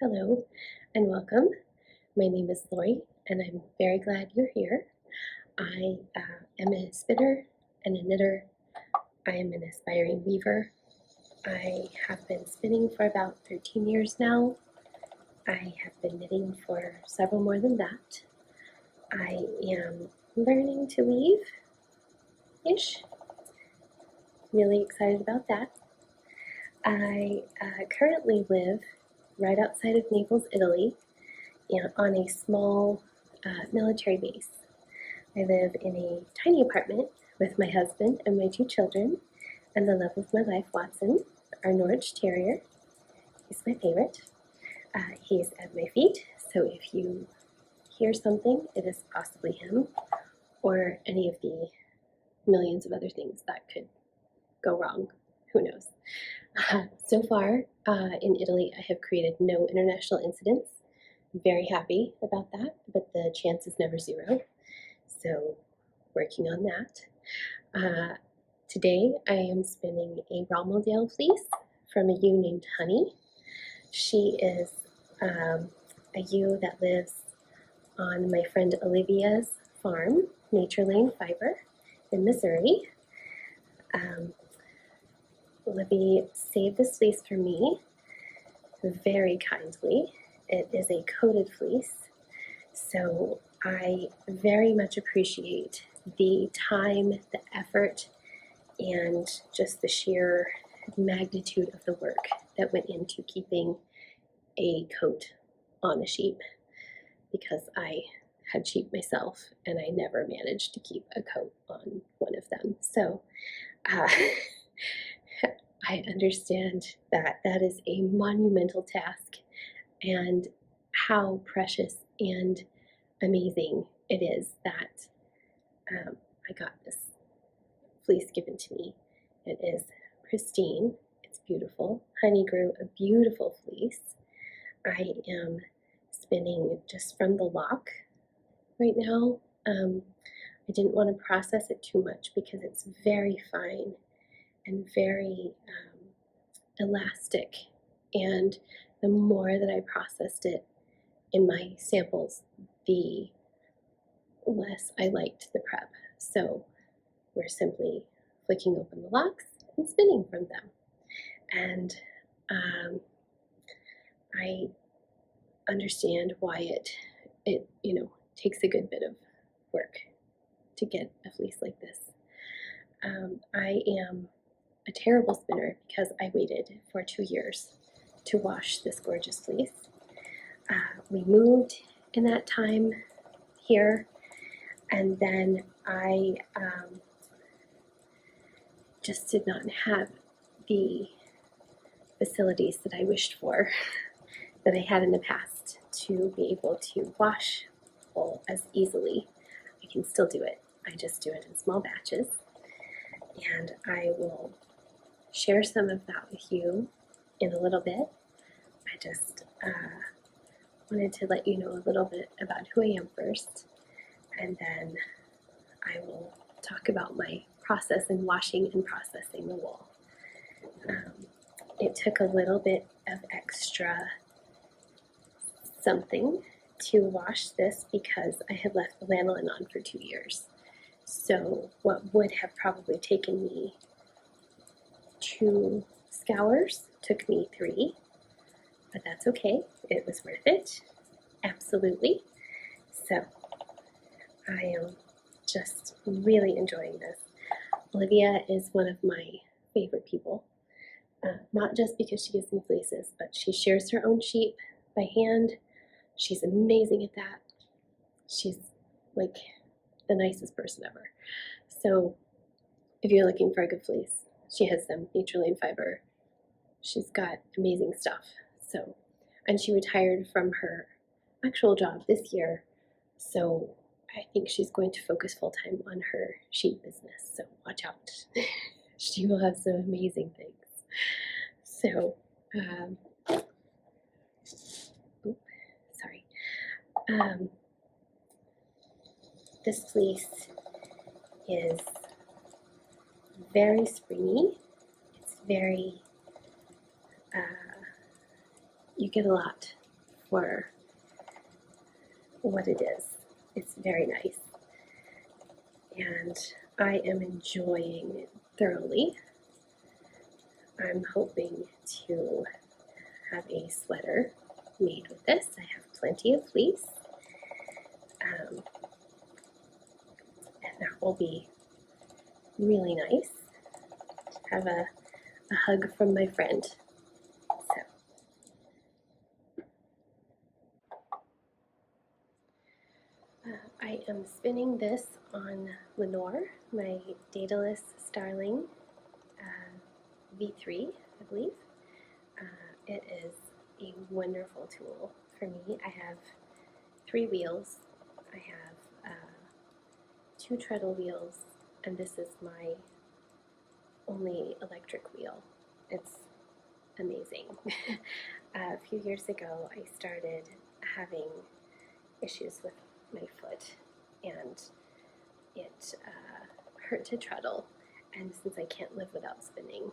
Hello and welcome. My name is Lori and I'm very glad you're here. I am a spinner and a knitter. I am an aspiring weaver. I have been spinning for about 13 years now. I have been knitting for several more than that. I am learning to weave-ish. Really excited about that. I currently live right outside of Naples, Italy, on a small military base. I live in a tiny apartment with my husband and my 2 children and the love of my life, Watson, our Norwich Terrier. He's my favorite. He's at my feet, so if you hear something, it is possibly him or any of the millions of other things that could go wrong. Who knows? So far in Italy, I have created no international incidents. Very happy about that, but the chance is never 0. So working on that. Today I am spinning a Romeldale fleece from a ewe named Honey. She is a ewe that lives on my friend Olivia's farm, Nature Lane Fiber in Missouri. Libby saved this fleece for me very kindly. It is a coated fleece, so I very much appreciate the time, the effort, and just the sheer magnitude of the work that went into keeping a coat on a sheep, because I had sheep myself and I never managed to keep a coat on one of them. So I understand that that is a monumental task and how precious and amazing it is that I got this fleece given to me. It is pristine, it's beautiful. Honey grew a beautiful fleece. I am spinning just from the lock right now. I didn't want to process it too much because it's very fine and very elastic, and the more that I processed it in my samples, the less I liked the prep. So we're simply flicking open the locks and spinning from them. And I understand why it takes a good bit of work to get a fleece like this. I am a terrible spinner because I waited for 2 years to wash this gorgeous fleece. We moved in that time here, and then I just did not have the facilities that I wished for that I had in the past to be able to wash wool as easily. I can still do it. I just do it in small batches, and I will share some of that with you in a little bit. I just wanted to let you know a little bit about who I am first, and then I will talk about my process in washing and processing the wool. It took a little bit of extra something to wash this because I had left the lanolin on for 2 years. So what would have probably taken me 2 scours took me 3, but that's okay. It was worth it, absolutely. So I am just really enjoying this. Olivia is one of my favorite people, not just because she gives me fleeces, but she shears her own sheep by hand. She's amazing at that. She's like the nicest person ever. So if you're looking for a good fleece, she has some Nature Lane Fiber. She's got amazing stuff. So, and she retired from her actual job this year, so I think she's going to focus full-time on her sheep business, so watch out. She will have some amazing things. So, this fleece is very springy. It's very, you get a lot for what it is. It's very nice, and I am enjoying it thoroughly. I'm hoping to have a sweater made with this. I have plenty of fleece, and that will be really nice to have a hug from my friend. So, I am spinning this on Lenore, my Daedalus Starling V3, I believe. It is a wonderful tool for me. I have 3 wheels. I have 2 treadle wheels, and this is my only electric wheel. It's amazing. A few years ago, I started having issues with my foot, and it hurt to treadle. And since I can't live without spinning,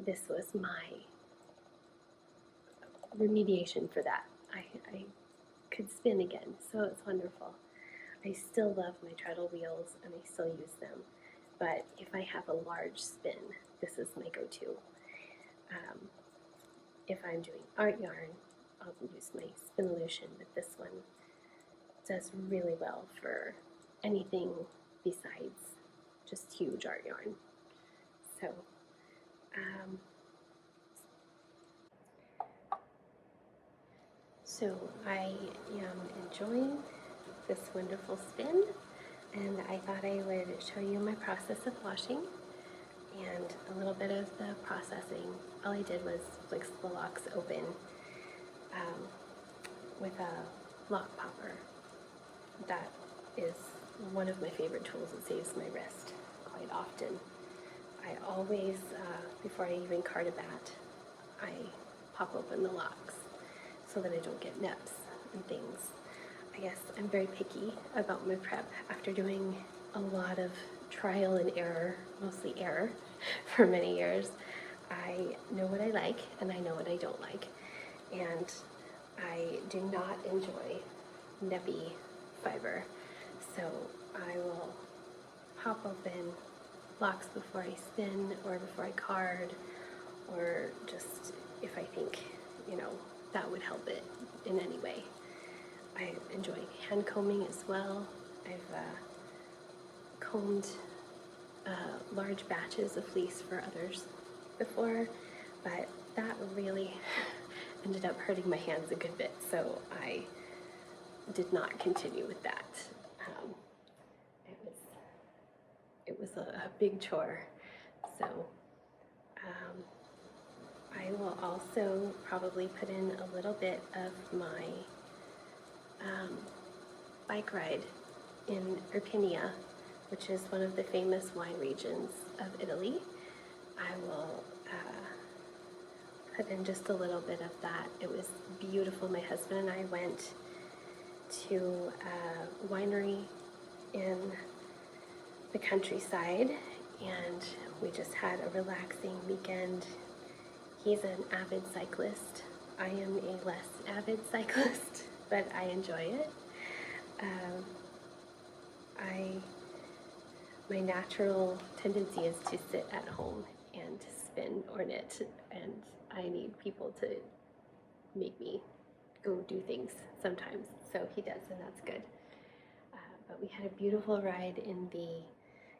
this was my remediation for that. I could spin again, so it's wonderful. I still love my treadle wheels, and I still use them. But if I have a large spin, this is my go-to. If I'm doing art yarn, I'll use my Spinolution, but this one does really well for anything besides just huge art yarn. So I am enjoying this wonderful spin, and I thought I would show you my process of washing and a little bit of the processing. All I did was fix the locks open with a lock popper. That is one of my favorite tools. It saves my wrist quite often. I always, before I even card a bat, I pop open the locks so that I don't get nips and things. I guess I'm very picky about my prep after doing a lot of trial and error, mostly error, for many years. I know what I like and I know what I don't like. And I do not enjoy neppy fiber. So I will pop open locks before I spin or before I card, or just if I think, that would help it in any way. I enjoy hand combing as well. I've combed large batches of fleece for others before, but that really ended up hurting my hands a good bit, so I did not continue with that. It was a big chore. So I will also probably put in a little bit of my bike ride in Irpinia, which is one of the famous wine regions of Italy. I will put in just a little bit of that. It was beautiful. My husband and I went to a winery in the countryside, and we just had a relaxing weekend. He's an avid cyclist. I am a less avid cyclist, but I enjoy it. My natural tendency is to sit at home and to spin or knit, and I need people to make me go do things sometimes, so he does, and that's good. But we had a beautiful ride in the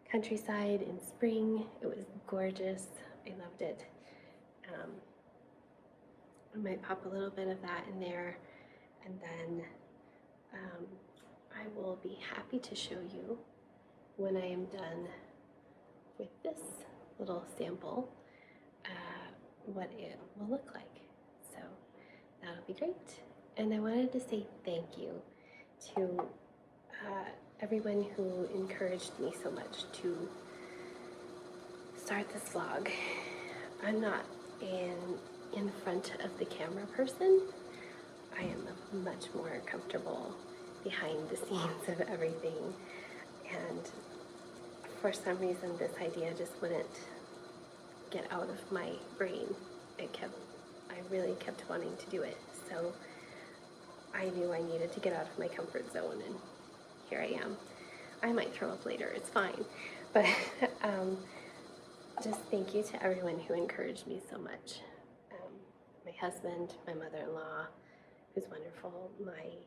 countryside in spring. It was gorgeous. I loved it. I might pop a little bit of that in there, and then I will be happy to show you when I am done with this little sample what it will look like. So that'll be great. And I wanted to say thank you to everyone who encouraged me so much to start this vlog. I'm not in front of the camera person. I am much more comfortable behind the scenes of everything, and for some reason this idea just wouldn't get out of my brain. I really kept wanting to do it. So I knew I needed to get out of my comfort zone, and here I am. I might throw up later, it's fine. But just thank you to everyone who encouraged me so much. My husband, my mother-in-law, who's wonderful, my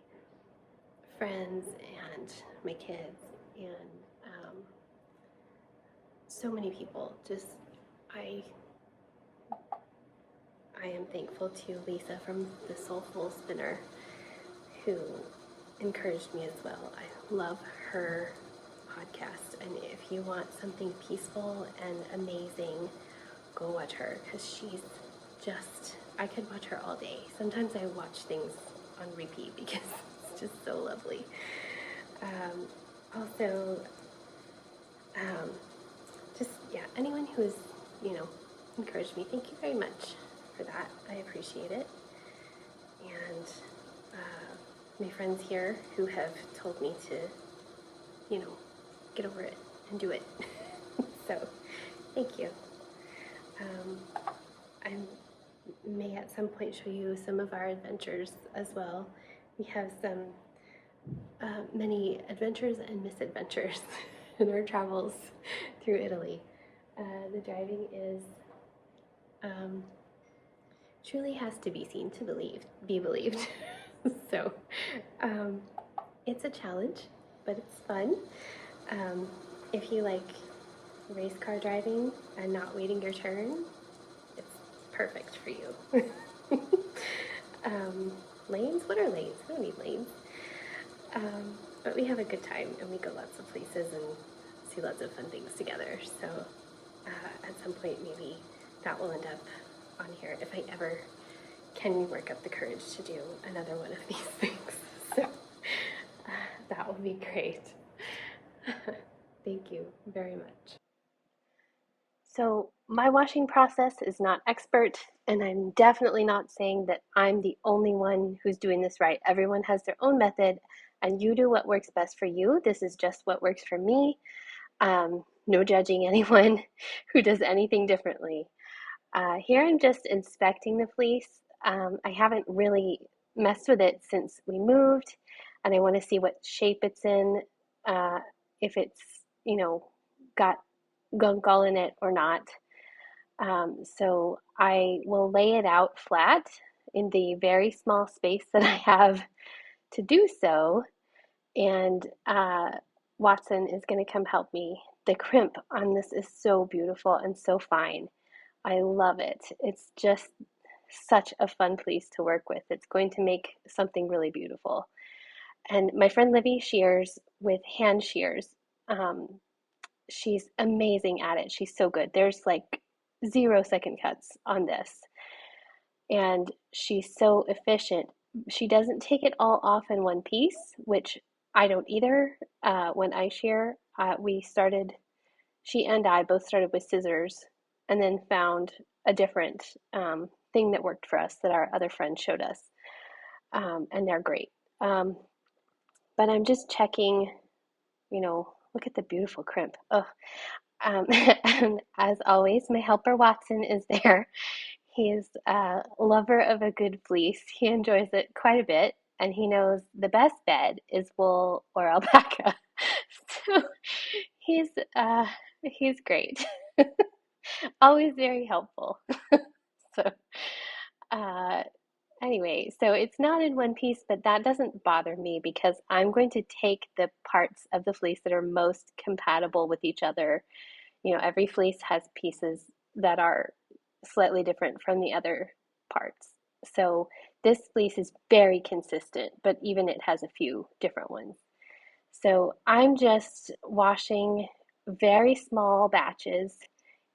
friends, and my kids, and so many people. Just I am thankful to Lisa from the Soulful Spinner, who encouraged me as well. I love her podcast, and if you want something peaceful and amazing, go watch her, because she's just, I could watch her all day. Sometimes I watch things on repeat because it's just so lovely. Also, just, yeah, anyone who has, encouraged me, thank you very much for that. I appreciate it. And my friends here who have told me to, get over it and do it. So, thank you. I may at some point show you some of our adventures as well. We have some many adventures and misadventures in our travels through Italy. The driving is truly has to be seen to be believed. So it's a challenge, but it's fun. If you like race car driving and not waiting your turn, it's perfect for you. Lanes? What are lanes? We don't need lanes. But we have a good time, and we go lots of places and see lots of fun things together. So at some point, maybe that will end up on here if I ever can work up the courage to do another one of these things. So that will be great. Thank you very much. So my washing process is not expert, and I'm definitely not saying that I'm the only one who's doing this right. Everyone has their own method, and you do what works best for you. This is just what works for me. No judging anyone who does anything differently. Here I'm just inspecting the fleece. I haven't really messed with it since we moved, and I want to see what shape it's in, if it's, got gunk all in it or not. So I will lay it out flat in the very small space that I have to do so, and Watson is going to come help me. The crimp on this is so beautiful and so fine. I love it. It's just such a fun fleece to work with. It's going to make something really beautiful. And my friend Livy shears with hand shears. She's amazing at it. She's so good. There's like 0 second cuts on this. And she's so efficient. She doesn't take it all off in one piece, which I don't either. When I shear, she and I both started with scissors and then found a different thing that worked for us that our other friend showed us. And they're great. But I'm just checking, look at the beautiful crimp. Oh, and as always, my helper Watson is there. He's a lover of a good fleece. He enjoys it quite a bit, and he knows the best bed is wool or alpaca. So he's great. Always very helpful. So anyway, so it's not in one piece, but that doesn't bother me because I'm going to take the parts of the fleece that are most compatible with each other. Every fleece has pieces that are slightly different from the other parts. So this fleece is very consistent, but even it has a few different ones. So I'm just washing very small batches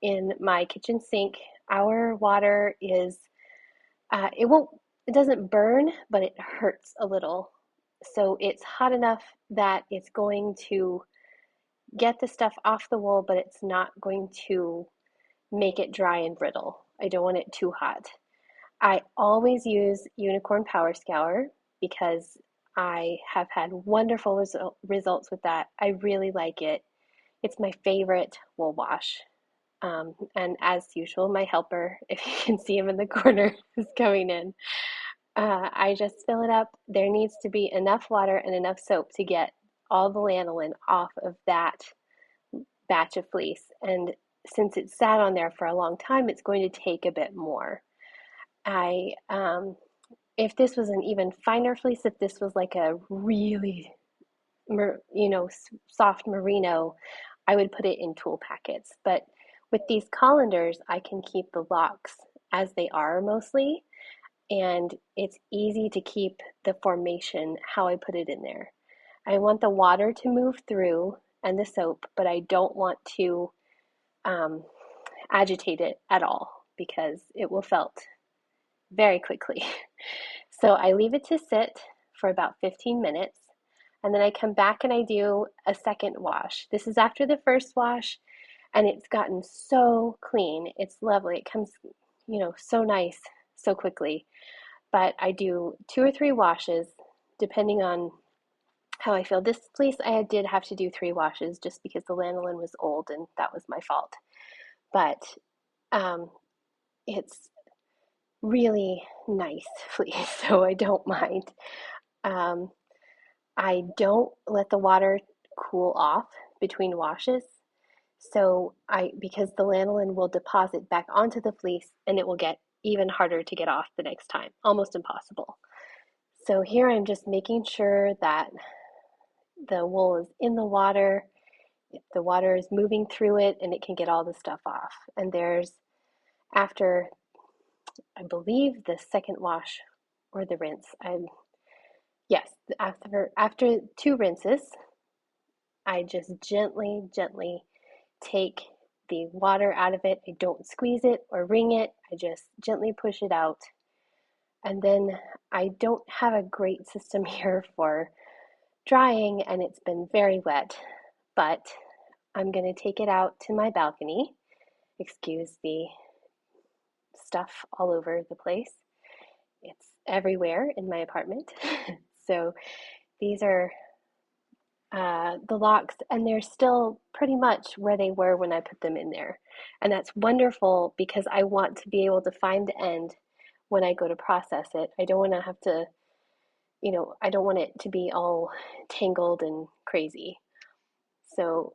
in my kitchen sink. Our water is, it doesn't burn, but it hurts a little. So it's hot enough that it's going to get the stuff off the wool, but it's not going to make it dry and brittle. I don't want it too hot. I always use Unicorn Power Scour because I have had wonderful results with that. I really like it. It's my favorite wool wash. And as usual, my helper, if you can see him in the corner, is coming in. I just fill it up. There needs to be enough water and enough soap to get all the lanolin off of that batch of fleece. And since it sat on there for a long time, it's going to take a bit more. I if this was an even finer fleece, if this was like a really soft merino, I would put it in tulle packets. But with these colanders, I can keep the locks as they are mostly, and it's easy to keep the formation how I put it in there. I want the water to move through and the soap, but I don't want to um, agitate it at all because it will felt very quickly. So I leave it to sit for about 15 minutes, and then I come back and I do a second wash. This is after the first wash, and it's gotten so clean. It's lovely. It comes, so nice so quickly. But I do 2 or 3 washes depending on how I feel. This fleece, I did have to do 3 washes just because the lanolin was old and that was my fault. But um, it's really nice fleece, so I don't mind. Um, I don't let the water cool off between washes. So because the lanolin will deposit back onto the fleece and it will get even harder to get off the next time, almost impossible. So here I'm just making sure that the wool is in the water is moving through it and it can get all the stuff off. And after, I believe, the second wash or the rinse, yes, after 2 rinses, I just gently, gently take the water out of it. I don't squeeze it or wring it. I just gently push it out. And then I don't have a great system here for drying, and it's been very wet, but I'm going to take it out to my balcony. Excuse the stuff all over the place. It's everywhere in my apartment. So these are the locks, and they're still pretty much where they were when I put them in there. And that's wonderful because I want to be able to find the end when I go to process it. I don't want to have to, I don't want it to be all tangled and crazy. So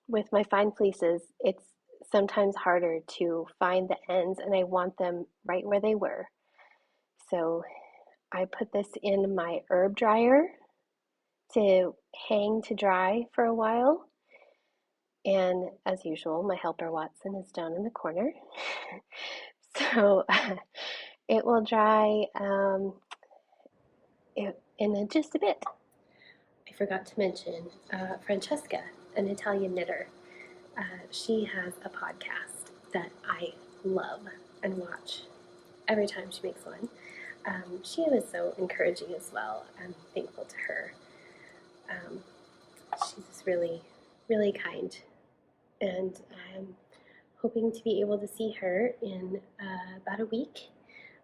with my fine fleeces, it's sometimes harder to find the ends, and I want them right where they were. So I put this in my herb dryer to hang to dry for a while. And as usual, my helper Watson is down in the corner. So it will dry in just a bit. I forgot to mention Francesca, an Italian knitter. She has a podcast that I love and watch every time she makes one. She was so encouraging as well. I'm thankful to her. She's really, really kind, and I'm hoping to be able to see her in about a week.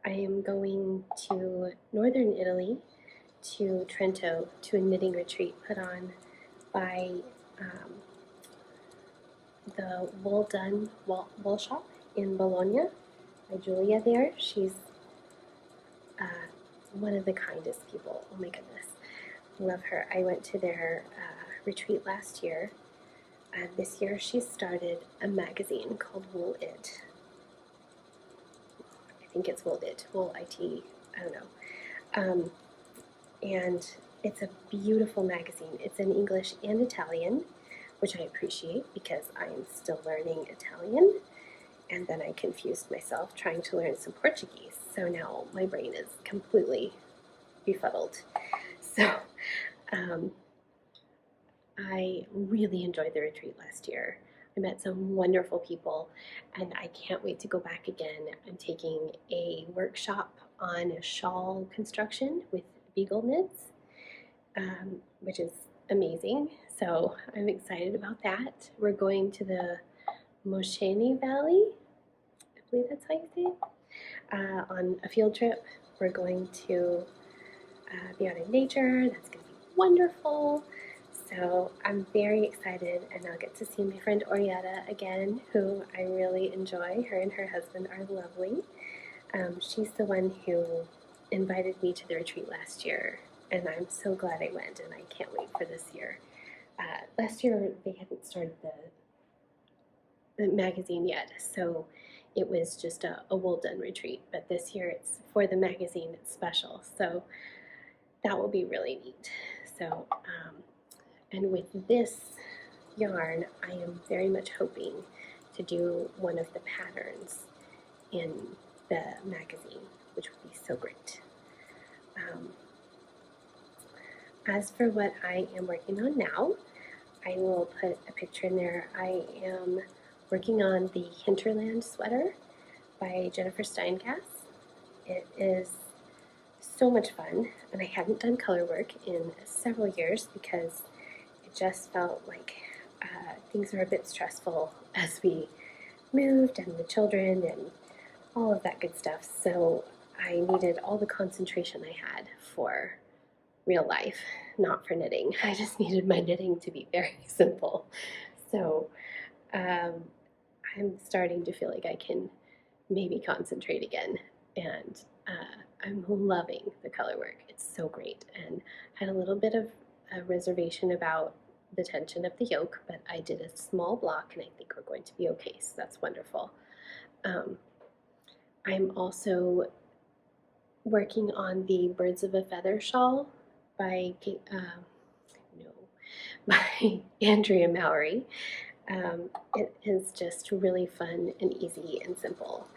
I am going to northern Italy, to Trento, to a knitting retreat put on by the Wool Shop in Bologna, by Julia there. She's one of the kindest people. Oh my goodness. Love her. I went to their retreat last year, and this year she started a magazine called Wool It. I think it's Wool It, Wool IT, I don't know. And it's a beautiful magazine. It's in English and Italian, which I appreciate because I'm still learning Italian. And then I confused myself trying to learn some Portuguese. So now my brain is completely befuddled. So I really enjoyed the retreat last year. I met some wonderful people, and I can't wait to go back again. I'm taking a workshop on shawl construction with beagle knits, which is amazing. So I'm excited about that. We're going to the Moschini Valley, I believe that's how you say it, on a field trip. We're going to be out in nature. That's going to be wonderful. So I'm very excited, and I'll get to see my friend Orietta again, who I really enjoy. Her and her husband are lovely. She's the one who invited me to the retreat last year, and I'm so glad I went, and I can't wait for this year. Last year they hadn't started the magazine yet, so it was just a Woolen retreat, but this year it's for the magazine, it's special, so that will be really neat. So, and with this yarn, I am very much hoping to do one of the patterns in the magazine, which would be so great. As for what I am working on now, I will put a picture in there. I am working on the Hinterland sweater by Jennifer Steingass. It is so much fun, and I hadn't done color work in several years because it just felt like things were a bit stressful as we moved and the children and all of that good stuff. So I needed all the concentration I had for real life, not for knitting. I just needed my knitting to be very simple. So I'm starting to feel like I can maybe concentrate again, and I'm loving the color work. It's so great, and had a little bit of a reservation about the tension of the yoke, but I did a small block and I think we're going to be okay, so that's wonderful. I'm also working on the Birds of a Feather shawl by by Andrea Mowry. It is just really fun and easy and simple.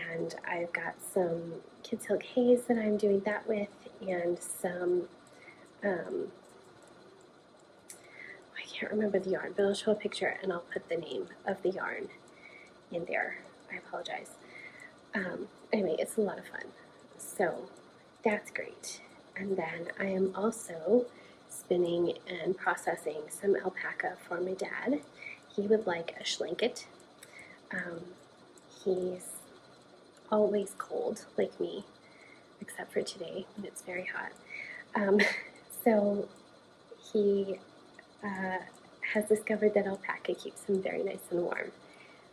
And I've got some Kid Silk Haze that I'm doing that with, and some, I can't remember the yarn, but I'll show a picture and I'll put the name of the yarn in there. I apologize. Anyway, it's a lot of fun. So that's great. And then I am also spinning and processing some alpaca for my dad. He would like a schlanket. He's always cold like me, except for today when it's very hot. So he has discovered that alpaca keeps him very nice and warm.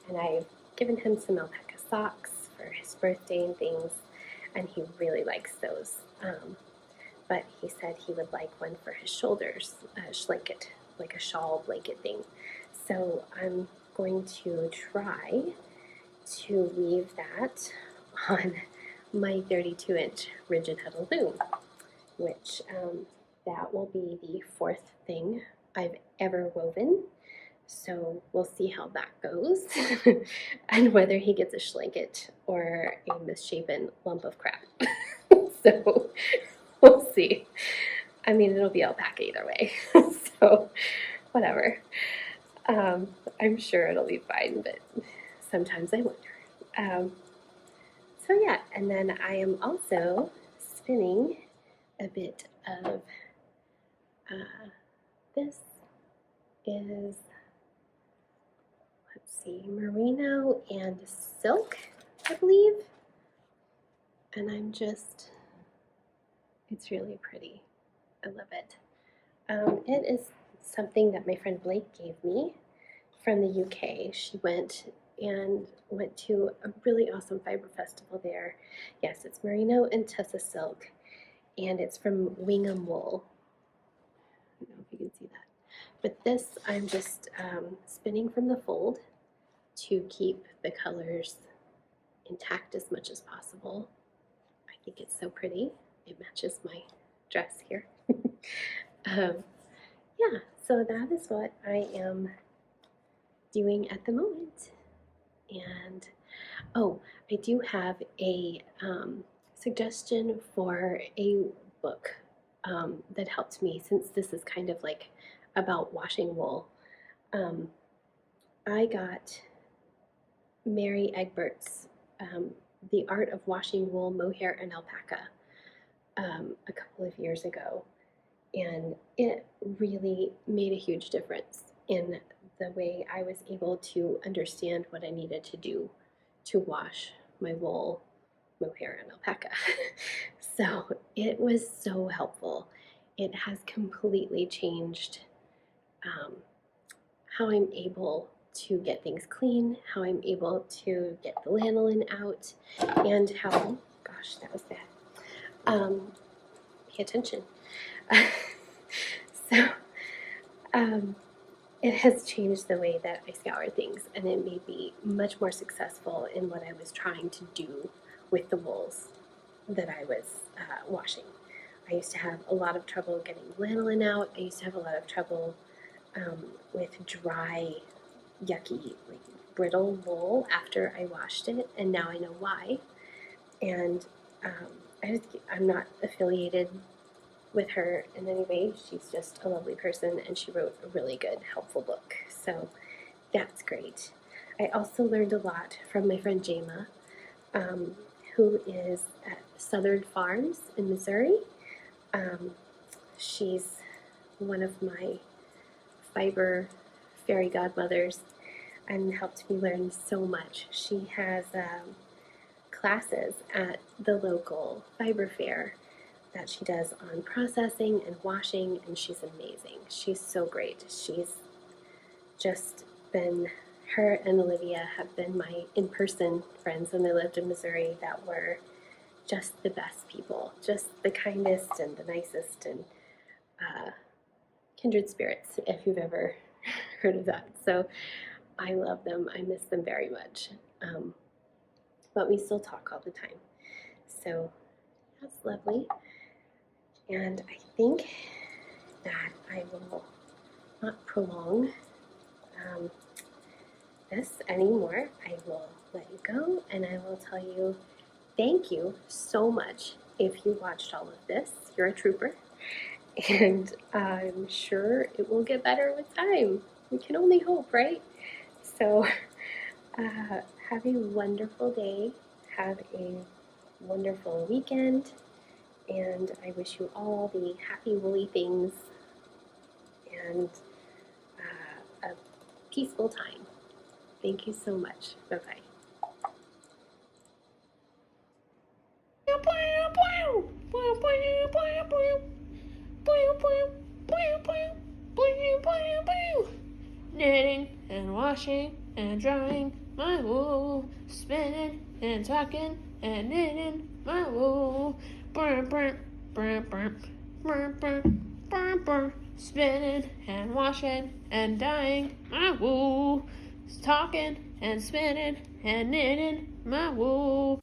And I've given him some alpaca socks for his birthday and things, and he really likes those. But he said he would like one for his shoulders, a schlanket, like a shawl blanket thing. So I'm going to try to weave that on my 32-inch rigid huddle loom, which that will be the fourth thing I've ever woven. So we'll see how that goes and whether he gets a schlanket or a misshapen lump of crap. So we'll see. I mean, it'll be alpaca either way. So whatever. I'm sure it'll be fine, but sometimes I wonder. So yeah, and then I am also spinning a bit of this is, let's see, merino and silk, I believe. And I'm just, it's really pretty. I love it. It is something that my friend Blake gave me from the UK. She went to a really awesome fiber festival there. Yes, it's merino and tussa silk, and it's from Wingham Wool. I don't know if you can see that. But this, I'm just spinning from the fold to keep the colors intact as much as possible. I think it's so pretty. It matches my dress here. Yeah, so that is what I am doing at the moment. And oh, I do have a suggestion for a book that helped me, since this is kind of like about washing wool. I got Mary Egbert's The Art of Washing Wool, Mohair, and Alpaca a couple of years ago, and it really made a huge difference in the way I was able to understand what I needed to do to wash my wool, mohair, and alpaca. So it was so helpful. It has completely changed how I'm able to get things clean, how I'm able to get the lanolin out, and how, gosh, that was bad, Pay attention. So, it has changed the way that I scour things, and it made me much more successful in what I was trying to do with the wools that I was washing. I used to have a lot of trouble getting lanolin out. I used to have a lot of trouble with dry, yucky, like brittle wool after I washed it, and now I know why. And I'm not affiliated with her in any way. She's just a lovely person, and she wrote a really good, helpful book. So that's great. I also learned a lot from my friend Jama, who is at Southern Farms in Missouri. She's one of my fiber fairy godmothers and helped me learn so much. She has classes at the local fiber fair that she does on processing and washing, and she's amazing. She's so great. She's just been, her and Olivia have been my in-person friends when they lived in Missouri that were just the best people, just the kindest and the nicest and kindred spirits, if you've ever heard of that. So I love them. I miss them very much. But we still talk all the time. So that's lovely. And I think that I will not prolong this anymore. I will let you go, and I will tell you thank you so much if you watched all of this. You're a trooper, and I'm sure it will get better with time. We can only hope, right? So have a wonderful day. Have a wonderful weekend. And I wish you all the happy woolly things and a peaceful time. Thank you so much. Bye-bye. Knitting and washing and drying my wool, spinning and tucking and knitting my wool. Spinning and washing and dyeing my wool, talking and spinning and knitting my wool.